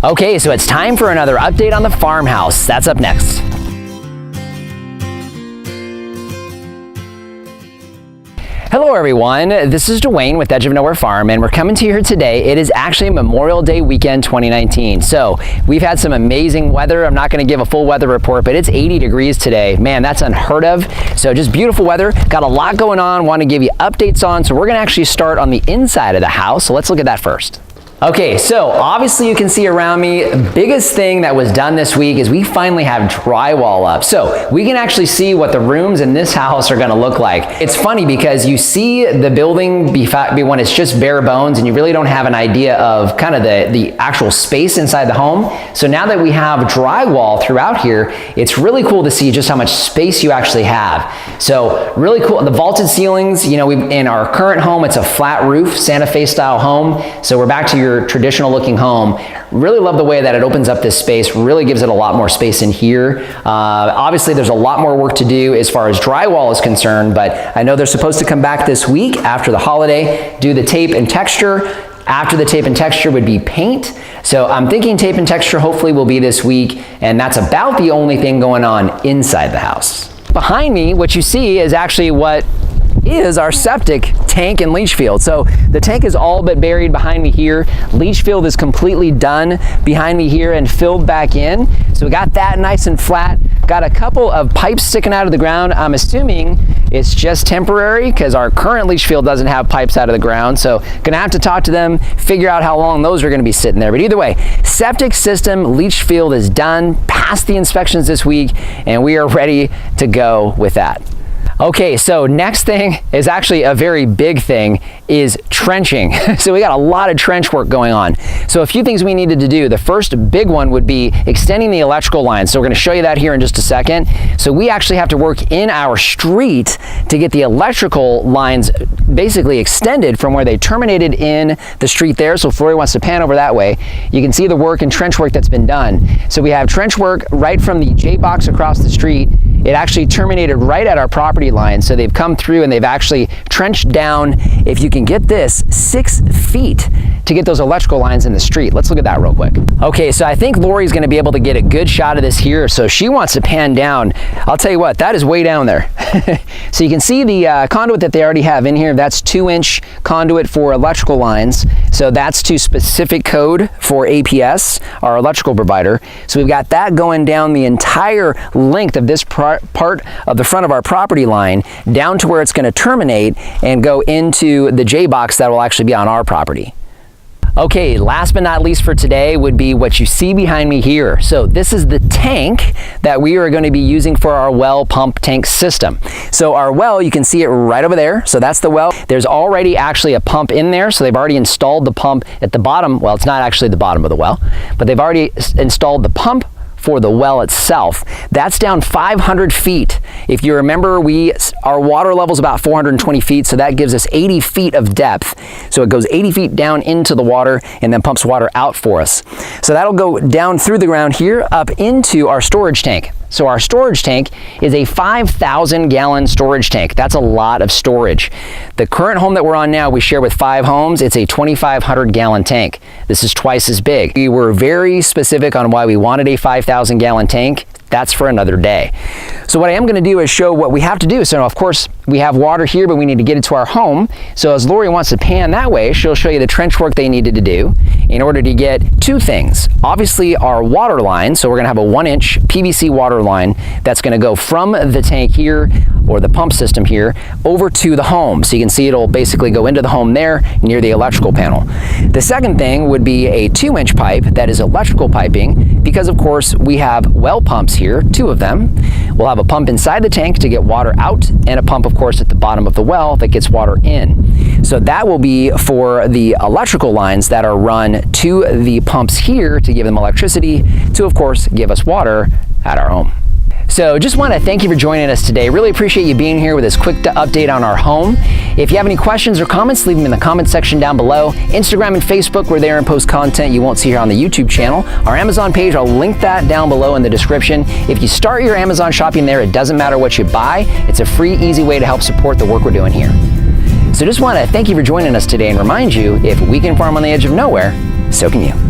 Okay, so it's time for another update on the farmhouse. That's up next. Hello everyone, this is Dwayne with Edge of Nowhere Farm, and we're coming to you here today. It is actually Memorial Day weekend 2019. So we've had some amazing weather. I'm not going to give a full weather report, but it's 80 degrees today. Man, that's unheard of. So just beautiful weather. Got a lot going on, want to give you updates on. So we're going to actually start on the inside of the house. So let's look at that first. Okay, so obviously you can see around me, the biggest thing that was done this week is we finally have drywall up. So we can actually see what the rooms in this house are gonna look like. It's funny because you see the building when it's just bare bones and you really don't have an idea of kind of the actual space inside the home. So now that we have drywall throughout here, it's really cool to see just how much space you actually have. So really cool. The vaulted ceilings, you know, in our current home, it's a flat roof, Santa Fe style home. So we're back to your traditional looking home. Really love the way that it opens up this space, really gives it a lot more space in here. Obviously there's a lot more work to do as far as drywall is concerned, but I know they're supposed to come back this week after the holiday, do the tape and texture. After the tape and texture would be paint. So I'm thinking tape and texture hopefully will be this week, and that's about the only thing going on inside the house. Behind me, what you see is actually what is our septic tank and leach field. So the tank is all but buried behind me here. Leach field is completely done behind me here and filled back in. So we got that nice and flat. Got a couple of pipes sticking out of the ground. I'm assuming it's just temporary because our current leach field doesn't have pipes out of the ground. So gonna have to talk to them, figure out how long those are gonna be sitting there. But either way, septic system, leach field is done, passed the inspections this week, and we are ready to go with that. Okay, so next thing is actually a very big thing, is trenching. So we got a lot of trench work going on. So a few things we needed to do. The first big one would be extending the electrical lines. So we're gonna show you that here in just a second. So we actually have to work in our street to get the electrical lines basically extended from where they terminated in the street there. So if Lori wants to pan over that way, you can see the work and trench work that's been done. So we have trench work right from the J-box across the street. It actually terminated right at our property line. So they've come through and they've actually trenched down, if you can get this, 6 feet to get those electrical lines in the street. Let's look at that real quick. Okay, so I think Lori's gonna be able to get a good shot of this here. So she wants to pan down. I'll tell you what, that is way down there. So you can see the conduit that they already have in here. That's 2-inch conduit for electrical lines. So that's to specific code for APS, our electrical provider. So we've got that going down the entire length of this part of the front of our property line down to where it's going to terminate and go into the J-box that will actually be on our property. Okay, last but not least for today would be what you see behind me here. So this is the tank that we are going to be using for our well pump tank system. So our well, you can see it right over there. So that's the well. There's already actually a pump in there. So they've already installed the pump at the bottom. Well, it's not actually the bottom of the well, but they've already installed the pump for the well itself. That's down 500 feet. If you remember, our water level is about 420 feet, so that gives us 80 feet of depth. So it goes 80 feet down into the water and then pumps water out for us. So that'll go down through the ground here up into our storage tank. So our storage tank is a 5,000 gallon storage tank. That's a lot of storage. The current home that we're on now, we share with 5 homes. It's a 2,500 gallon tank. This is twice as big. We were very specific on why we wanted a 5,000 gallon tank. That's for another day. So what I am going to do is show what we have to do. So of course we have water here, but we need to get it to our home. So as Lori wants to pan that way, she'll show you the trench work they needed to do in order to get 2 things. Obviously our water line. So we're going to have a 1-inch PVC water line that's going to go from the tank here, or the pump system here, over to the home. So you can see it'll basically go into the home there near the electrical panel. The second thing would be a 2-inch pipe that is electrical piping, because of course we have well pumps here, 2 of them. We'll have a pump inside the tank to get water out, and a pump of course at the bottom of the well that gets water in. So that will be for the electrical lines that are run to the pumps here to give them electricity to of course give us water at our home. So just want to thank you for joining us today. Really appreciate you being here with this quick update on our home. If you have any questions or comments, leave them in the comment section down below. Instagram and Facebook, we're there and post content you won't see here on the YouTube channel. Our Amazon page, I'll link that down below in the description. If you start your Amazon shopping there, it doesn't matter what you buy. It's a free, easy way to help support the work we're doing here. So just want to thank you for joining us today and remind you, if we can farm on the edge of nowhere, so can you.